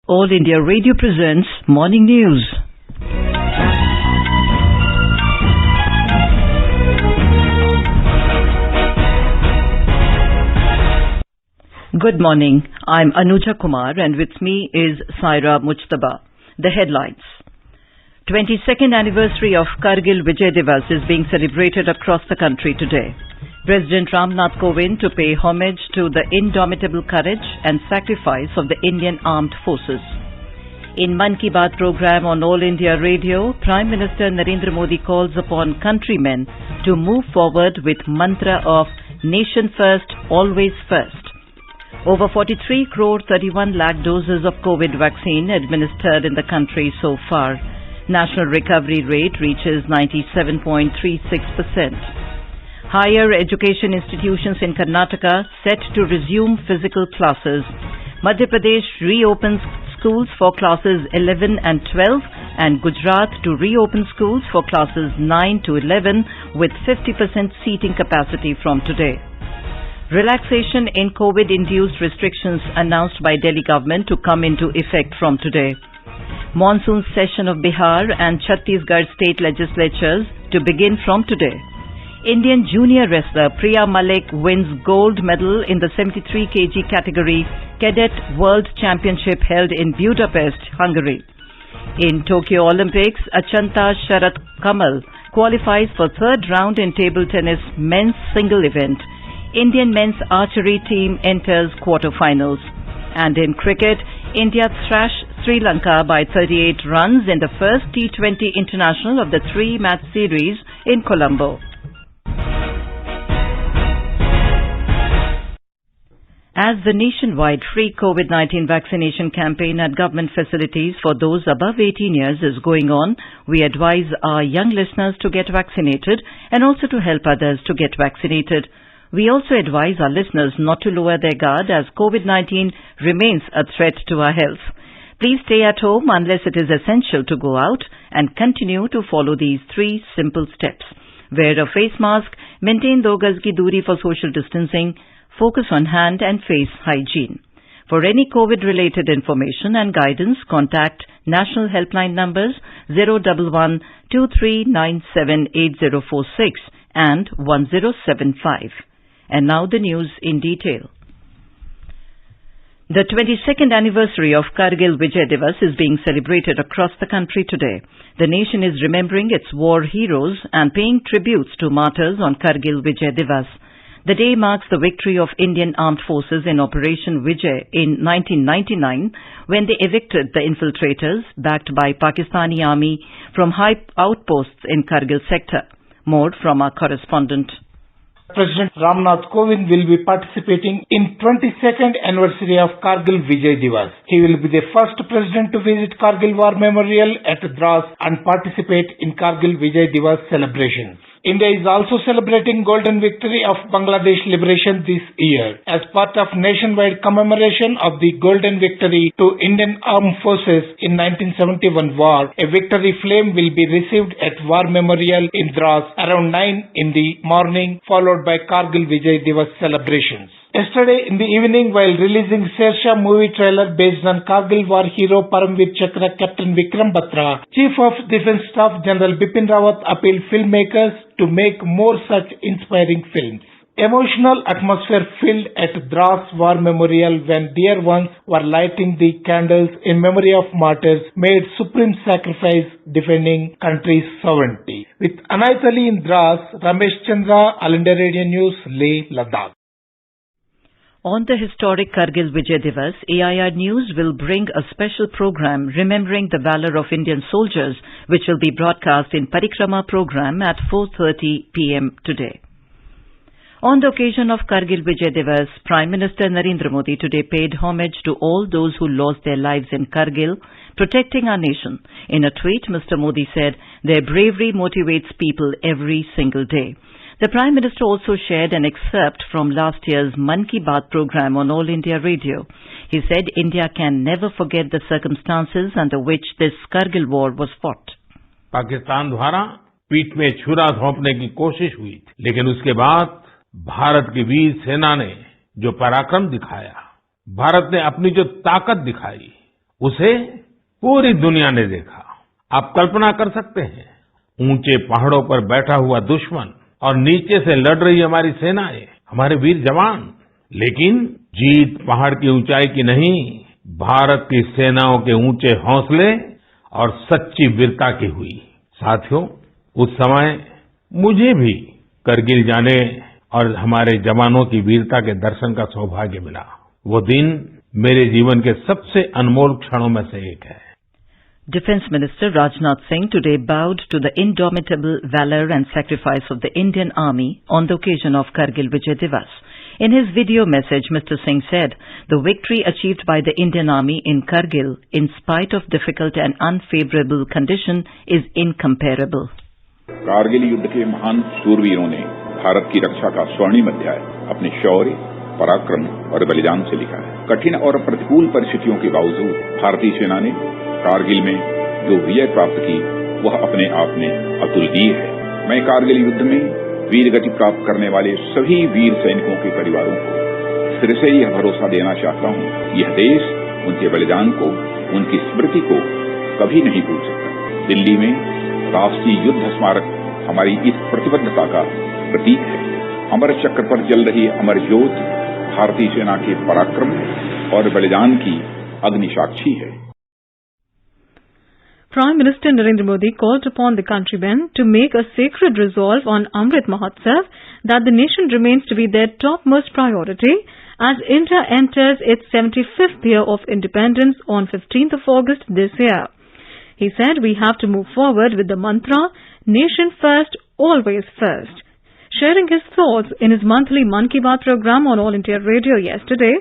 All India Radio presents Morning News. Good morning. I'm Anuja Kumar and with me is Saira Mujtaba. The headlines. 22nd anniversary of Kargil Vijay Divas is being celebrated across the country today. President Ramnath Kovind to pay homage to the indomitable courage and sacrifice of the Indian Armed Forces. In Man Ki Baat program on All India Radio, Prime Minister Narendra Modi calls upon countrymen to move forward with mantra of Nation First, Always First. Over 43 crore 31 lakh doses of COVID vaccine administered in the country so far. National recovery rate reaches 97.36%. Higher education institutions in Karnataka set to resume physical classes. Madhya Pradesh reopens schools for classes 11 and 12 and Gujarat to reopen schools for classes 9 to 11 with 50% seating capacity from today. Relaxation in COVID-induced restrictions announced by Delhi government to come into effect from today. Monsoon session of Bihar and Chhattisgarh state legislatures to begin from today. Indian junior wrestler Priya Malik wins gold medal in the 73 kg category Cadet World Championship held in Budapest, Hungary. In Tokyo Olympics, Achanta Sharat Kamal qualifies for third round in table tennis men's single event. Indian men's archery team enters quarterfinals. And in cricket, India thrashed Sri Lanka by 38 runs in the first T20 international of the three-match series in Colombo. As the nationwide free COVID-19 vaccination campaign at government facilities for those above 18 years is going on, we advise our young listeners to get vaccinated and also to help others to get vaccinated. We also advise our listeners not to lower their guard as COVID-19 remains a threat to our health. Please stay at home unless it is essential to go out and continue to follow these three simple steps. Wear a face mask, maintain 2 gaz ki doori for social distancing, focus on hand and face hygiene. For any COVID-related information and guidance, contact national helpline numbers 011-2397-8046 and 1075. And now the news in detail. The 22nd anniversary of Kargil Vijay Divas is being celebrated across the country today. The nation is remembering its war heroes and paying tributes to martyrs on Kargil Vijay Divas. The day marks the victory of Indian Armed Forces in Operation Vijay in 1999 when they evicted the infiltrators backed by Pakistani army from high outposts in Kargil sector. More from our correspondent. President Ramnath Kovind will be participating in 22nd anniversary of Kargil Vijay Divas. He will be the first president to visit Kargil War Memorial at Dras and participate in Kargil Vijay Divas celebrations. India is also celebrating golden victory of Bangladesh liberation this year. As part of nationwide commemoration of the golden victory to Indian Armed Forces in 1971 war, a victory flame will be received at War Memorial in Dras around 9 in the morning, followed by Kargil Vijay Divas celebrations. Yesterday in the evening, while releasing Shersha movie trailer based on Kargil war hero Paramveer Chakra Captain Vikram Batra, Chief of Defence Staff General Bipin Rawat appealed filmmakers to make more such inspiring films. Emotional atmosphere filled at Dras War Memorial when dear ones were lighting the candles in memory of martyrs made supreme sacrifice defending country's sovereignty. With Untitled in Dras, Ramesh Chandra, All India Radio News, Leh, Ladakh. On the historic Kargil Vijay Divas, AIR News will bring a special program remembering the valor of Indian soldiers, which will be broadcast in Parikrama program at 4:30 p.m. today. On the occasion of Kargil Vijay Divas, Prime Minister Narendra Modi today paid homage to all those who lost their lives in Kargil, protecting our nation. In a tweet, Mr. Modi said, "Their bravery motivates people every single day." The Prime Minister also shared an excerpt from last year's Man Ki Baat program on All India Radio. He said India can never forget the circumstances under which this Kargil war was fought. Pakistan द्वारा पीठ में छुरा घोंपने की कोशिश हुई थी, लेकिन उसके बाद भारत की वीर सेना ने जो पराक्रम दिखाया, भारत ने अपनी जो ताकत दिखाई उसे पूरी दुनिया ने देखा। आप कल्पना कर सकते हैं, ऊंचे पहाड़ों पर बैठा हुआ दुश्मन और नीचे से लड़ रही हमारी सेनाएं, हमारे वीर जवान। लेकिन जीत पहाड़ की ऊंचाई की नहीं, भारत की सेनाओं के ऊंचे हौसले और सच्ची वीरता की हुई। साथियों, उस समय मुझे भी करगिल जाने और हमारे जवानों की वीरता के दर्शन का सौभाग्य मिला। वो दिन मेरे जीवन के सबसे अनमोल क्षणों में से एक है। Defence Minister Rajnath Singh today bowed to the indomitable valor and sacrifice of the Indian Army on the occasion of Kargil Vijay Divas. In his video message, Mr. Singh said, the victory achieved by the Indian Army in Kargil, in spite of difficult and unfavorable condition, is incomparable. Kargil युद्ध के महान शूरवीरों ने भारत की रक्षा का स्वर्णिम अध्याय अपने शौर्य, पराक्रम और बलिदान से लिखा है। कठिन और प्रतिकूल परिस्थितियों के बावजूद भारतीय सेना ने कारगिल में जो विजय प्राप्त की, वह अपने आप में अतुलनीय है। मैं कारगिल युद्ध में वीर गति प्राप्त करने वाले सभी वीर सैनिकों के परिवारों को फिर से यह भरोसा देना चाहता हूं कि यह देश उनके बलिदान को, उनकी स्मृति को कभी नहीं भूल सकता। दिल्ली में राष्ट्रीय युद्ध स्मारक हमारी इस प्रतिबद्धता का प्रतीक है। अमर चक्र पर जल रही अमर ज्योत भारतीय सेना के पराक्रम और बलिदान की अग्नि साक्षी है। Prime Minister Narendra Modi called upon the countrymen to make a sacred resolve on Amrit Mahotsav that the nation remains to be their topmost priority as India enters its 75th year of independence on 15th of August this year. He said we have to move forward with the mantra, nation first, always first. Sharing his thoughts in his monthly Mann Ki Baat program on All India Radio yesterday,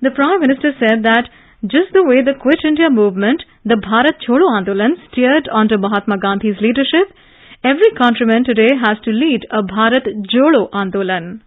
the Prime Minister said that just the way the Quit India movement, the Bharat Chodo Andolan, steered under Mahatma Gandhi's leadership, every countryman today has to lead a Bharat Jodo Andolan.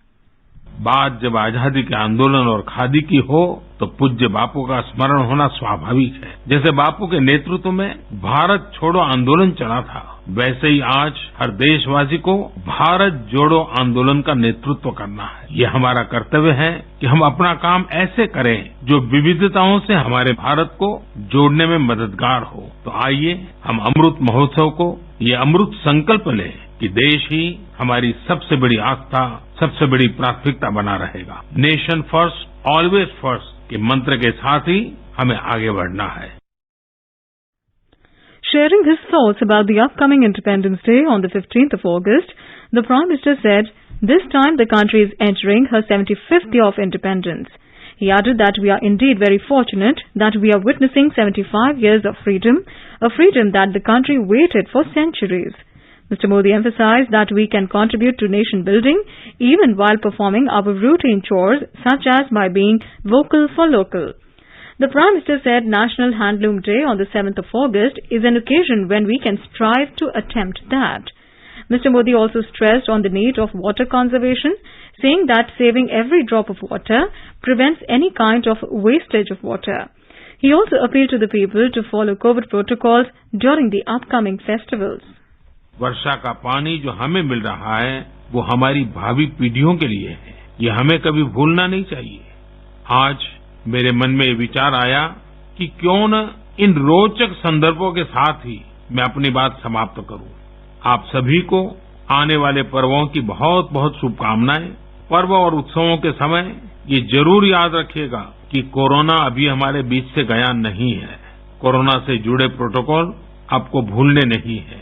बात जब आजादी के आंदोलन और खादी की हो तो पूज्य बापू का स्मरण होना स्वाभाविक है। जैसे बापू के नेतृत्व में भारत छोड़ो आंदोलन चला था, वैसे ही आज हर देशवासी को भारत जोड़ो आंदोलन का नेतृत्व करना है। ये हमारा कर्तव्य है कि हम अपना काम ऐसे करें जो विविधताओं से हमारे भारत को जोड़ने में मददगार हो। तो आइए हम अमृत महोत्सव को ये अमृत संकल्प लें कि देश ही हमारी सबसे बड़ी आस्था, सबसे बड़ी प्राथमिकता बना रहेगा। नेशन फर्स्ट, ऑलवेज फर्स्ट के मंत्र के साथ ही हमें आगे बढ़ना है। Sharing his thoughts about the upcoming Independence Day on the 15th of August, the Prime Minister said, this time the country is entering her 75th year of independence. He added that we are indeed very fortunate that we are witnessing 75 years of freedom, a freedom that the country waited for centuries. Mr. Modi emphasized that we can contribute to nation building even while performing our routine chores such as by being vocal for local. The Prime Minister said National Handloom Day on the 7th of August is an occasion when we can strive to attempt that. Mr. Modi also stressed on the need of water conservation, saying that saving every drop of water prevents any kind of wastage of water. He also appealed to the people to follow COVID protocols during the upcoming festivals. वर्षा का पानी जो हमें मिल रहा है वो हमारी भावी पीढ़ियों के लिए है, ये हमें कभी भूलना नहीं चाहिए। आज मेरे मन में ये विचार आया कि क्यों न इन रोचक संदर्भों के साथ ही मैं अपनी बात समाप्त करूं। आप सभी को आने वाले पर्वों की बहुत बहुत शुभकामनाएं। पर्व और उत्सवों के समय ये जरूर याद रखिएगा कि कोरोना अभी हमारे बीच से गया नहीं है। कोरोना से जुड़े प्रोटोकॉल आपको भूलने नहीं है।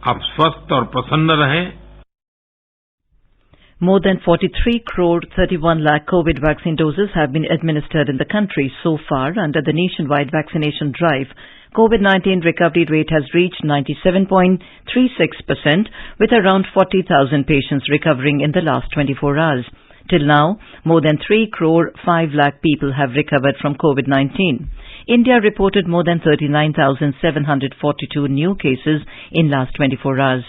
आप स्वस्थ और प्रसन्न रहें। More than 43 crore 31 lakh COVID vaccine doses have been administered in the country so far under the nationwide vaccination drive. COVID-19 recovery rate has reached 97.36% with around 40,000 patients recovering in the last 24 hours. Till now, more than 3 crore 5 lakh people have recovered from COVID-19. India reported more than 39,742 new cases in last 24 hours.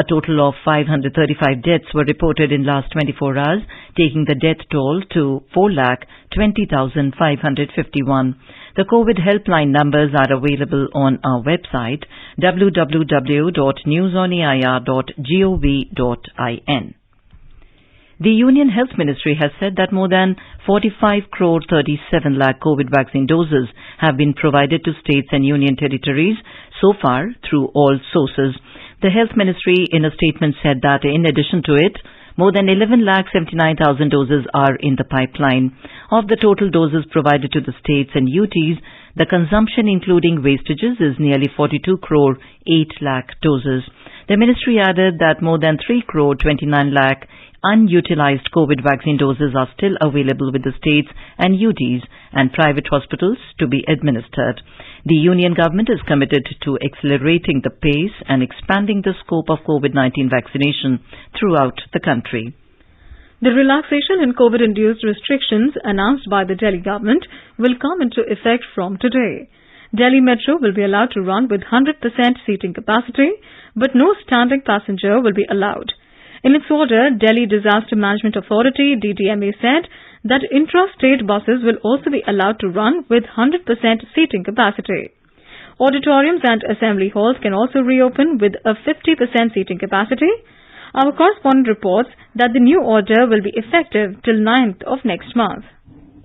A total of 535 deaths were reported in last 24 hours, taking the death toll to 4,20,551. The COVID helpline numbers are available on our website www.newsonair.gov.in. The Union Health Ministry has said that more than 45 crore 37 lakh COVID vaccine doses have been provided to states and union territories so far through all sources. The Health Ministry in a statement said that in addition to it, more than 11,79,000 doses are in the pipeline. Of the total doses provided to the states and UTs, the consumption including wastages is nearly 42 crore 8 lakh doses. The ministry added that more than 3 crore 29 lakh unutilized COVID vaccine doses are still available with the states and UTs and private hospitals to be administered. The union government is committed to accelerating the pace and expanding the scope of COVID-19 vaccination throughout the country. The relaxation in COVID-induced restrictions announced by the Delhi government will come into effect from today. Delhi Metro will be allowed to run with 100% seating capacity, but no standing passenger will be allowed. In its order, Delhi Disaster Management Authority (DDMA) said that intra-state buses will also be allowed to run with 100% seating capacity. Auditoriums and assembly halls can also reopen with a 50% seating capacity. Our correspondent reports that the new order will be effective till 9th of next month.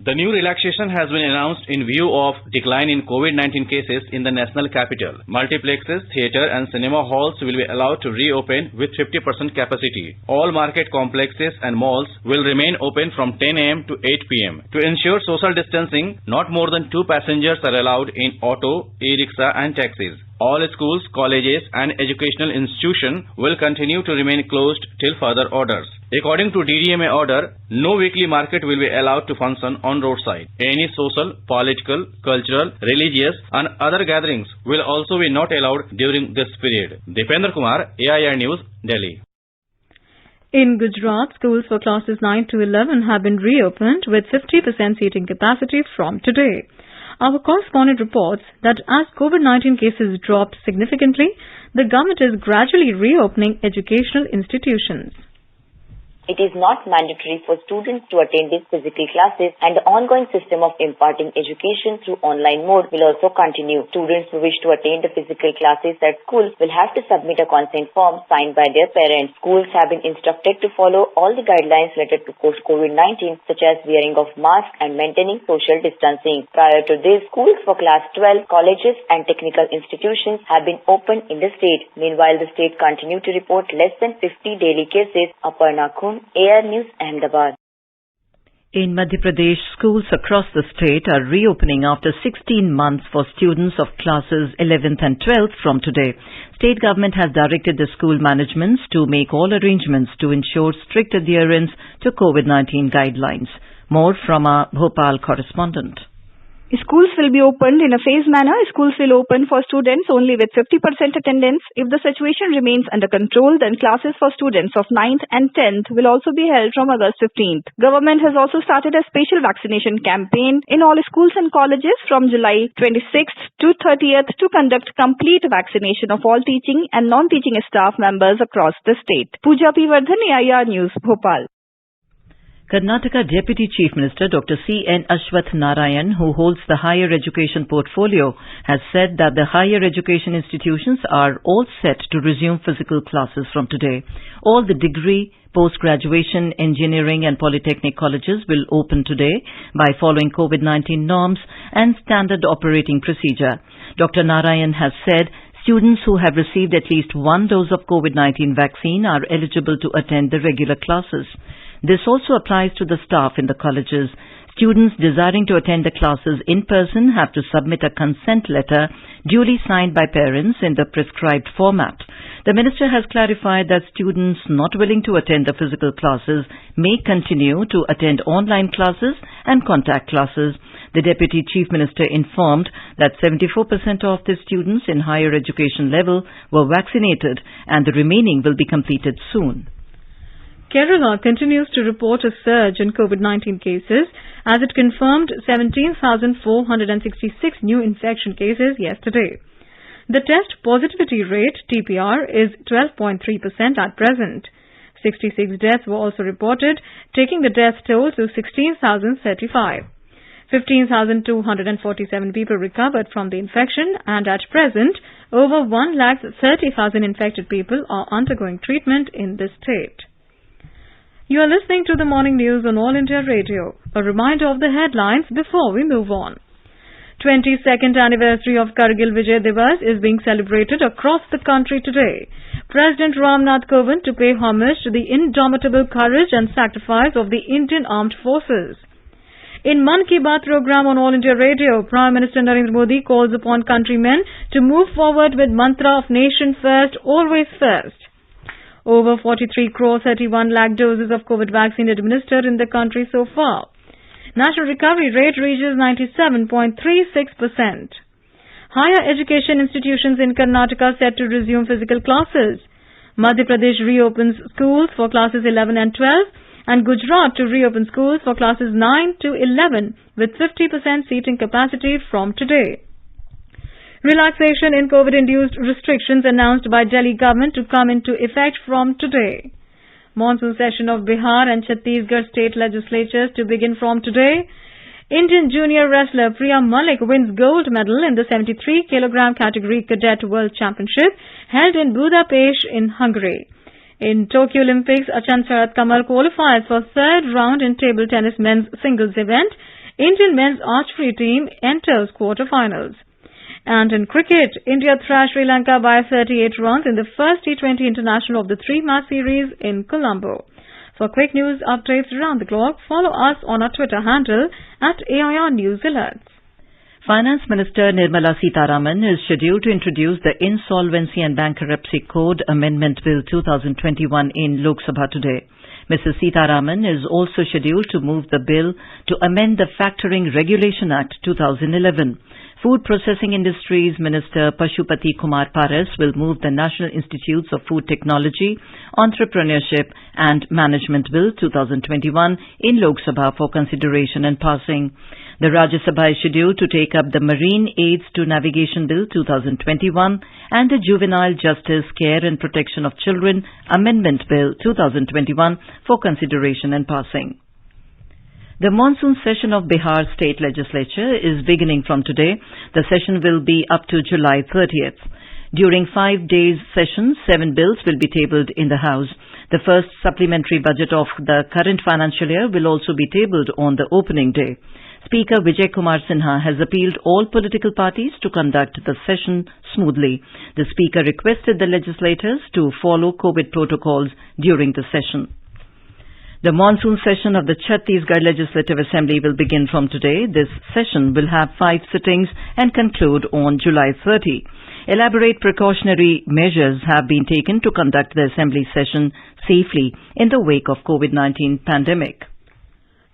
The new relaxation has been announced in view of decline in COVID-19 cases in the national capital. Multiplexes, theatre and cinema halls will be allowed to reopen with 50% capacity. All market complexes and malls will remain open from 10 a.m. to 8 p.m. To ensure social distancing, not more than 2 passengers are allowed in auto, e-rickshaw and taxis. All schools, colleges and educational institutions will continue to remain closed till further orders. According to DDMA order, no weekly market will be allowed to function on roadside. Any social, political, cultural, religious and other gatherings will also be not allowed during this period. Dipendra Kumar, AIR News, Delhi. In Gujarat, schools for classes 9 to 11 have been reopened with 50% seating capacity from today. Our correspondent reports that as COVID-19 cases dropped significantly, the government is gradually reopening educational institutions. It is not mandatory for students to attend these physical classes, and the ongoing system of imparting education through online mode will also continue. Students who wish to attend the physical classes at school will have to submit a consent form signed by their parents. Schools have been instructed to follow all the guidelines related to post-COVID-19, such as wearing of masks and maintaining social distancing. Prior to this, schools for class 12, colleges and technical institutions have been opened in the state. Meanwhile, the state continued to report less than 50 daily cases. Aparna Khun, AIR News, Ahmedabad. In Madhya Pradesh, schools across the state are reopening after 16 months for students of classes 11th and 12th from today. State government has directed the school managements to make all arrangements to ensure strict adherence to COVID-19 guidelines. More from our Bhopal correspondent. Schools will be opened in a phased manner. Schools will open for students only with 50% attendance. If the situation remains under control, then classes for students of 9th and 10th will also be held from August 15th. Government has also started a special vaccination campaign in all schools and colleges from July 26th to 30th to conduct complete vaccination of all teaching and non-teaching staff members across the state. Pooja P. Vardhan, AIR News, Bhopal. Karnataka Deputy Chief Minister Dr. C.N. Ashwath Narayan, who holds the higher education portfolio, has said that the higher education institutions are all set to resume physical classes from today. All the degree, post-graduation, engineering and polytechnic colleges will open today by following COVID-19 norms and standard operating procedure. Dr. Narayan has said students who have received at least one dose of COVID-19 vaccine are eligible to attend the regular classes. This also applies to the staff in the colleges. Students desiring to attend the classes in person have to submit a consent letter duly signed by parents in the prescribed format. The minister has clarified that students not willing to attend the physical classes may continue to attend online classes and contact classes. The Deputy Chief Minister informed that 74% of the students in higher education level were vaccinated and the remaining will be completed soon. Kerala continues to report a surge in COVID-19 cases as it confirmed 17,466 new infection cases yesterday. The test positivity rate, TPR, is 12.3% at present. 66 deaths were also reported, taking the death toll to 16,035. 15,247 people recovered from the infection, and at present, over 130,000 infected people are undergoing treatment in this state. You are listening to the morning news on All India Radio. A reminder of the headlines before we move on. 22nd anniversary of Kargil Vijay Divas is being celebrated across the country today. President Ramnath Kovind to pay homage to the indomitable courage and sacrifice of the Indian Armed Forces. In Mann Ki Baat program on All India Radio, Prime Minister Narendra Modi calls upon countrymen to move forward with mantra of nation first, always first. Over 43 crore 31 lakh doses of COVID vaccine administered in the country so far. National recovery rate reaches 97.36%. Higher education institutions in Karnataka set to resume physical classes. Madhya Pradesh reopens schools for classes 11 and 12 and Gujarat to reopen schools for classes 9 to 11 with 50% seating capacity from today. Relaxation in COVID-induced restrictions announced by Delhi government to come into effect from today. Monsoon session of Bihar and Chhattisgarh state legislatures to begin from today. Indian junior wrestler Priya Malik wins gold medal in the 73 kg category Cadet World Championship held in Budapest in Hungary. In Tokyo Olympics, Achant Sarat Kamal qualifies for third round in table tennis men's singles event. Indian men's archery team enters quarterfinals. And in cricket, India thrashed Sri Lanka by 38 runs in the first T20 international of the three-match series in Colombo. For quick news updates around the clock, follow us on our Twitter handle @AIR News Alerts. Finance Minister Nirmala Sitharaman is scheduled to introduce the Insolvency and Bankruptcy Code Amendment Bill 2021 in Lok Sabha today. Mrs. Sitharaman is also scheduled to move the bill to amend the Factoring Regulation Act 2011. Food Processing Industries Minister Pashupati Kumar Paras will move the National Institutes of Food Technology, Entrepreneurship and Management Bill 2021 in Lok Sabha for consideration and passing. The Rajya Sabha is scheduled to take up the Marine Aids to Navigation Bill 2021 and the Juvenile Justice, Care and Protection of Children Amendment Bill 2021 for consideration and passing. The monsoon session of Bihar State Legislature is beginning from today. The session will be up to July 30th. During 5 days session, 7 bills will be tabled in the House. The first supplementary budget of the current financial year will also be tabled on the opening day. Speaker Vijay Kumar Sinha has appealed all political parties to conduct the session smoothly. The Speaker requested the legislators to follow COVID protocols during the session. The monsoon session of the Chhattisgarh Legislative Assembly will begin from today. This session will have 5 sittings and conclude on July 30. Elaborate precautionary measures have been taken to conduct the Assembly session safely in the wake of COVID-19 pandemic.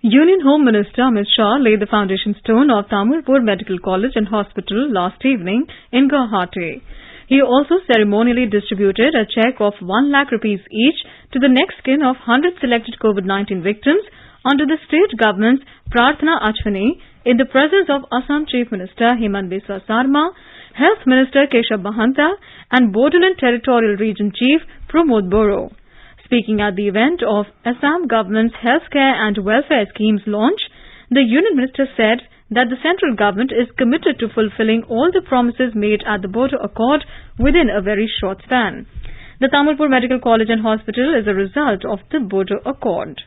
Union Home Minister Amit Shah laid the foundation stone of Tamilpur Medical College and Hospital last evening in Guwahati. He also ceremonially distributed a cheque of 1 lakh rupees each to the next kin of 100 selected COVID-19 victims under the state government's Prarthana Achhani in the presence of Assam Chief Minister Hemant Biswa Sarma, Health Minister Keshav Mahanta and Bodoland Territorial Region Chief Pramod Boro. Speaking at the event of Assam government's healthcare and welfare schemes launch, the Union Minister said that the central government is committed to fulfilling all the promises made at the Border Accord within a very short span. The Tamilpur Medical College and Hospital is a result of the Border Accord.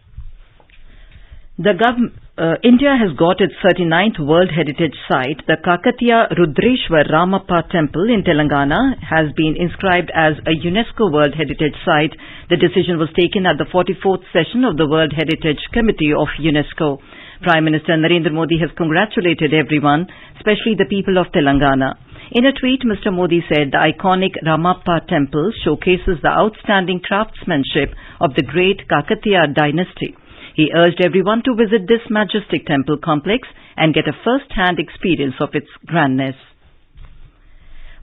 India has got its 39th World Heritage Site. The Kakatiya Rudreshwar Ramappa Temple in Telangana has been inscribed as a UNESCO World Heritage Site. The decision was taken at the 44th session of the World Heritage Committee of UNESCO. Prime Minister Narendra Modi has congratulated everyone, especially the people of Telangana. In a tweet, Mr. Modi said the iconic Ramappa Temple showcases the outstanding craftsmanship of the great Kakatiya dynasty. He urged everyone to visit this majestic temple complex and get a first-hand experience of its grandness.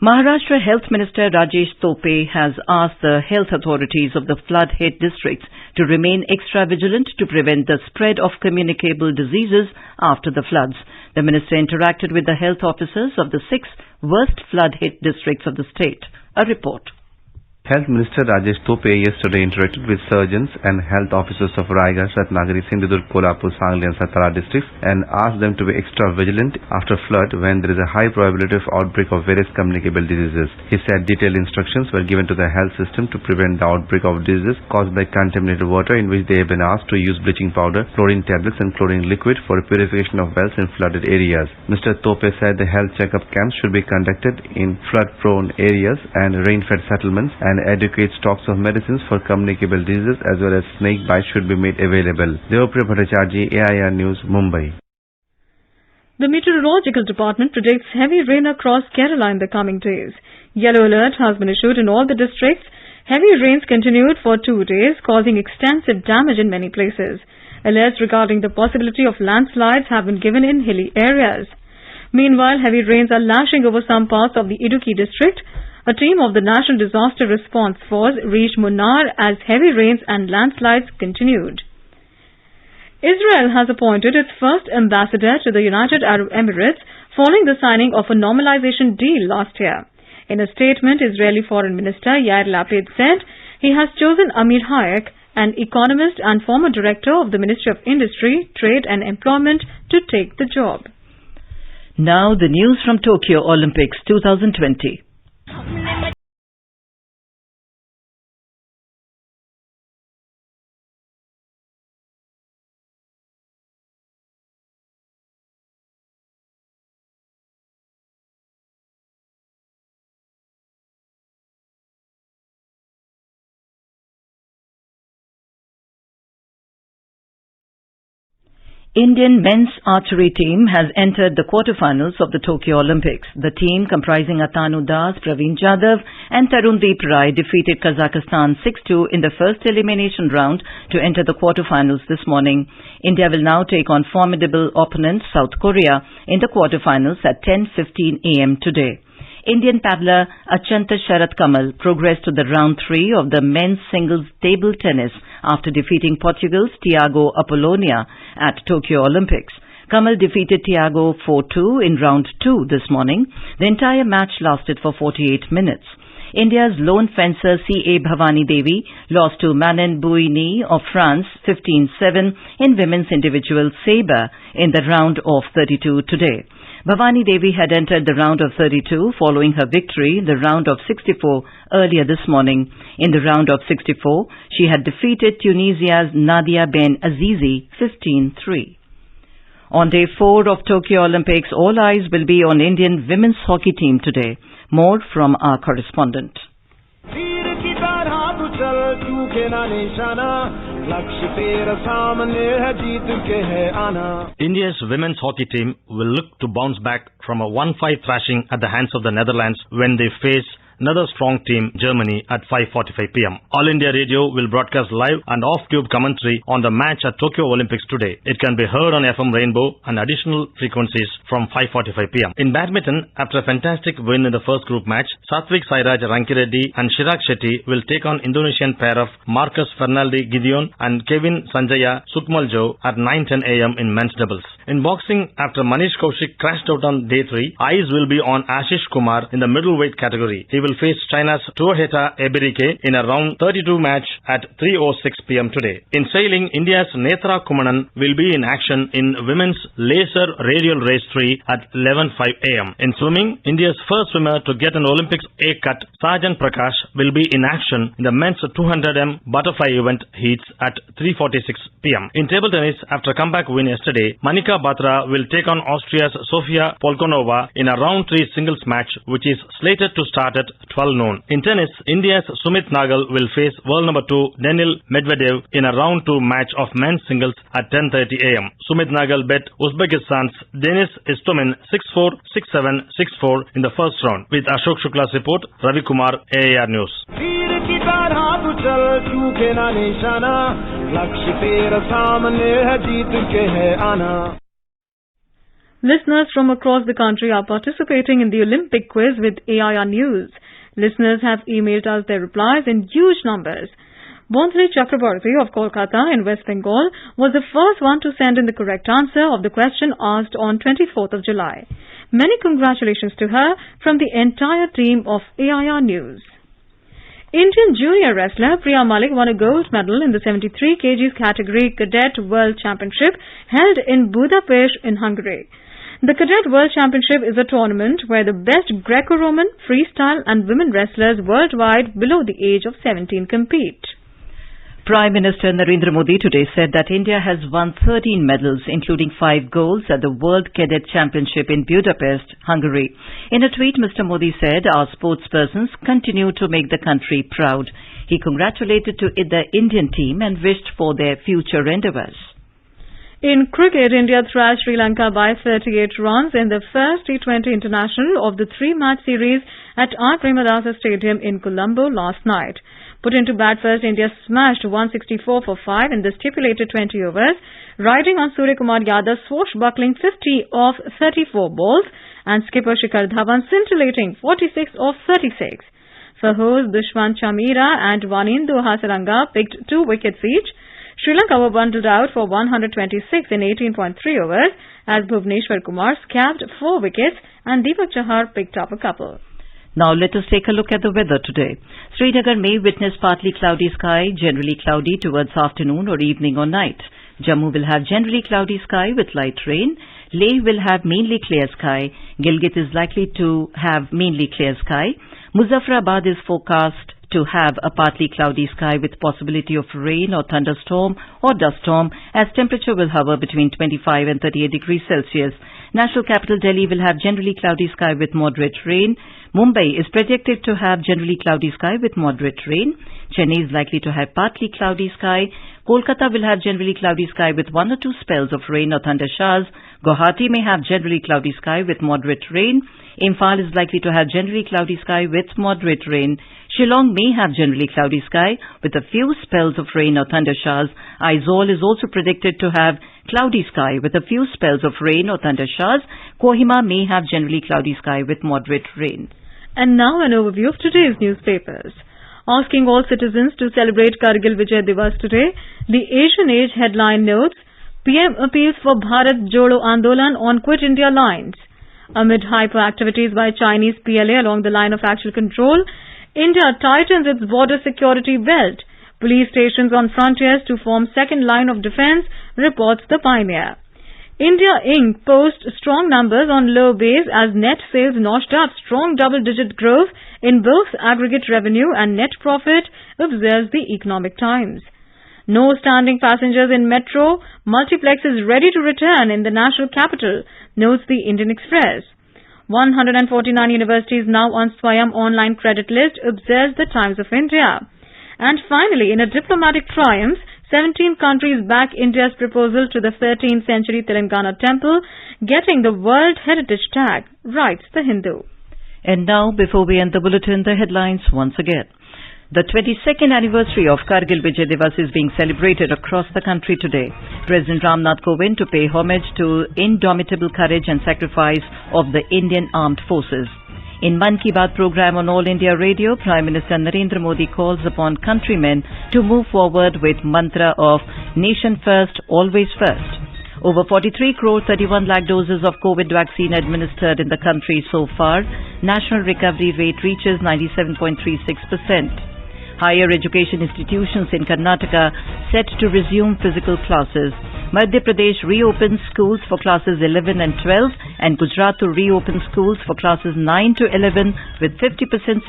Maharashtra Health Minister Rajesh Tope has asked the health authorities of the flood-hit districts to remain extra vigilant to prevent the spread of communicable diseases after the floods. The minister interacted with the health officers of the 6 worst flood-hit districts of the state. A report. Health Minister Rajesh Tope yesterday interacted with surgeons and health officers of Raigad, Ratnagiri, Sindhudurg, Kolhapur, Sangli and Satara districts and asked them to be extra vigilant after flood when there is a high probability of outbreak of various communicable diseases. He said detailed instructions were given to the health system to prevent the outbreak of diseases caused by contaminated water, in which they have been asked to use bleaching powder, chlorine tablets and chlorine liquid for purification of wells in flooded areas. Mr. Tope said the health checkup camps should be conducted in flood-prone areas and rain-fed settlements, and adequate stocks of medicines for communicable diseases as well as snake bites should be made available. Devapriya Bhattacharjee, AIR News, Mumbai. The Meteorological Department predicts heavy rain across Kerala in the coming days. Yellow alert has been issued in all the districts. Heavy rains continued for 2 days, causing extensive damage in many places. Alerts regarding the possibility of landslides have been given in hilly areas. Meanwhile, heavy rains are lashing over some parts of the Idukki district. A team of the National Disaster Response Force reached Munnar as heavy rains and landslides continued. Israel has appointed its first ambassador to the United Arab Emirates following the signing of a normalization deal last year. In a statement, Israeli Foreign Minister Yair Lapid said he has chosen Amir Hayek, an economist and former director of the Ministry of Industry, Trade and Employment, to take the job. Now the news from Tokyo Olympics 2020. Indian men's archery team has entered the quarterfinals of the Tokyo Olympics. The team, comprising Atanu Das, Praveen Jadhav and Tarundeep Rai, defeated Kazakhstan 6-2 in the first elimination round to enter the quarterfinals this morning. India will now take on formidable opponent South Korea in the quarterfinals at 10:15 a.m. today. Indian paddler Achanta Sharat Kamal progressed to the round 3 of the men's singles table tennis after defeating Portugal's Tiago Apollonia at Tokyo Olympics. Kamal defeated Tiago 4-2 in round 2 this morning. The entire match lasted for 48 minutes. India's lone fencer C.A. Bhavani Devi lost to Manon Bouini of France 15-7 in women's individual sabre in the round of 32 today. Bhavani Devi had entered the round of 32 following her victory in the round of 64 earlier this morning. In the round of 64, she had defeated Tunisia's Nadia Ben Azizi 15-3. On day 4 of Tokyo Olympics, all eyes will be on Indian women's hockey team today. More from our correspondent. India's women's hockey team will look to bounce back from a 1-5 thrashing at the hands of the Netherlands when they face another strong team, Germany, at 5:45 p.m. All India Radio will broadcast live and off-tube commentary on the match at Tokyo Olympics today. It can be heard on FM Rainbow and additional frequencies from 5:45 p.m. In badminton, after a fantastic win in the first group match, Satvik Sairaj Rankireddy and Chirag Shetty will take on Indonesian pair of Marcus Fernaldi Gideon and Kevin Sanjaya Sukmaljo at 9:10 a.m. in men's doubles. In boxing, after Manish Kaushik crashed out on day 3, eyes will be on Ashish Kumar in the middleweight category. He will face China's Tuoheta Ebirike in a round 32 match at 3:06 p.m. today. In sailing, India's Netra Kumanan will be in action in women's laser radial race 3 at 11:05 a.m. In swimming, India's first swimmer to get an Olympics A cut, Sajan Prakash, will be in action in the men's 200m butterfly event heats at 3:46 p.m. In table tennis, after a comeback win yesterday, Manika Batra will take on Austria's Sofia Polkonova in a round 3 singles match, which is slated to start at 12 noon. In tennis, India's Sumit Nagal will face world number 2 Daniil Medvedev in a round 2 match of men's singles at 10:30 a.m. Sumit Nagal bet Uzbekistan's Denis Istomin 6-4, 6-7, 6-4 in the first round. With Ashok Shukla's report, Ravi Kumar, AIR News. Listeners from across the country are participating in the Olympic quiz with AIR News. Listeners have emailed us their replies in huge numbers. Bonsri Chakrabarti of Kolkata in West Bengal was the first one to send in the correct answer of the question asked on 24th of July. Many congratulations to her from the entire team of AIR News. Indian junior wrestler Priya Malik won a gold medal in the 73 kgs category Cadet World Championship held in Budapest in Hungary. The Cadet World Championship is a tournament where the best Greco-Roman, freestyle and women wrestlers worldwide below the age of 17 compete. Prime Minister Narendra Modi today said that India has won 13 medals, including 5 golds at the World Cadet Championship in Budapest, Hungary. In a tweet, Mr. Modi said our sportspersons continue to make the country proud. He congratulated the Indian team and wished for their future endeavours. In cricket, India thrashed Sri Lanka by 38 runs in the first T20 international of the 3-match series at R. Premadasa Stadium in Colombo last night. Put into bat first, India smashed 164 for 5 in the stipulated 20 overs, riding on Surya Kumar Yadav's swashbuckling 50 off 34 balls and skipper Shikhar Dhawan's scintillating 46 off 36. Fahuz, Dushman Chamira and Wanindu Hasaranga picked 2 wickets each. Sri Lanka were bundled out for 126 in 18.3 overs as Bhuvneshwar Kumar scabbed 4 wickets and Deepak Chahar picked up a couple. Now let us take a look at the weather today. Srinagar may witness partly cloudy sky, generally cloudy towards afternoon or evening or night. Jammu will have generally cloudy sky with light rain. Leh will have mainly clear sky. Gilgit is likely to have mainly clear sky. Muzaffarabad is forecast to have a partly cloudy sky with possibility of rain or thunderstorm or dust storm as temperature will hover between 25 and 38 degrees Celsius. National capital Delhi will have generally cloudy sky with moderate rain. Mumbai is projected to have generally cloudy sky with moderate rain. Chennai is likely to have partly cloudy sky. Kolkata will have generally cloudy sky with 1 or 2 spells of rain or thunder showers. Guwahati may have generally cloudy sky with moderate rain. Imphal is likely to have generally cloudy sky with moderate rain. Shillong may have generally cloudy sky with a few spells of rain or thunder showers. Aizawl is also predicted to have cloudy sky with a few spells of rain or thunder showers. Kohima may have generally cloudy sky with moderate rain. And now an overview of today's newspapers. Asking all citizens to celebrate Kargil Vijay Divas today, the Asian Age headline notes, PM appeals for Bharat Jodo Andolan on Quit India lines. Amid hyperactivities by Chinese PLA along the line of actual control, India tightens its border security belt. Police stations on frontiers to form second line of defence, reports the Pioneer. India Inc. posts strong numbers on low base as net sales notched up strong double-digit growth in both aggregate revenue and net profit, observes the Economic Times. No standing passengers in metro, multiplex is ready to return in the national capital, notes the Indian Express. 149 universities now on Swayam online credit list, observes the Times of India. And finally, in a diplomatic triumph, 17 countries back India's proposal to the 13th century Telangana temple, getting the World Heritage tag, writes the Hindu. And now, before we end the bulletin, the headlines once again. The 22nd anniversary of Kargil Vijay Divas is being celebrated across the country today. President Ramnath Kovind to pay homage to indomitable courage and sacrifice of the Indian Armed Forces. In Man Ki Baat program on All India Radio, Prime Minister Narendra Modi calls upon countrymen to move forward with mantra of Nation First, Always First. Over 43 crore 31 lakh doses of COVID vaccine administered in the country so far. National recovery rate reaches 97.36%. Higher education institutions in Karnataka set to resume physical classes. Madhya Pradesh reopens schools for classes 11 and 12 and Gujarat to reopen schools for classes 9 to 11 with 50%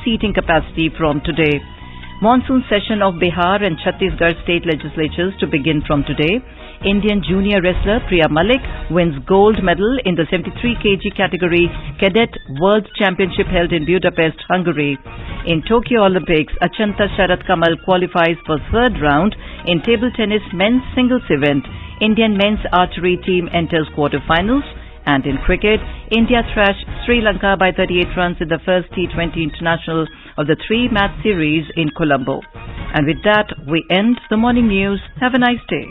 seating capacity from today. Monsoon session of Bihar and Chhattisgarh state legislatures to begin from today. Indian junior wrestler Priya Malik wins gold medal in the 73 kg category Cadet World Championship held in Budapest, Hungary. In Tokyo Olympics, Achanta Sharat Kamal qualifies for third round in table tennis men's singles event. Indian men's archery team enters quarterfinals. And in cricket, India thrashed Sri Lanka by 38 runs in the first T20 international of the 3-match series in Colombo. And with that, we end the morning news. Have a nice day.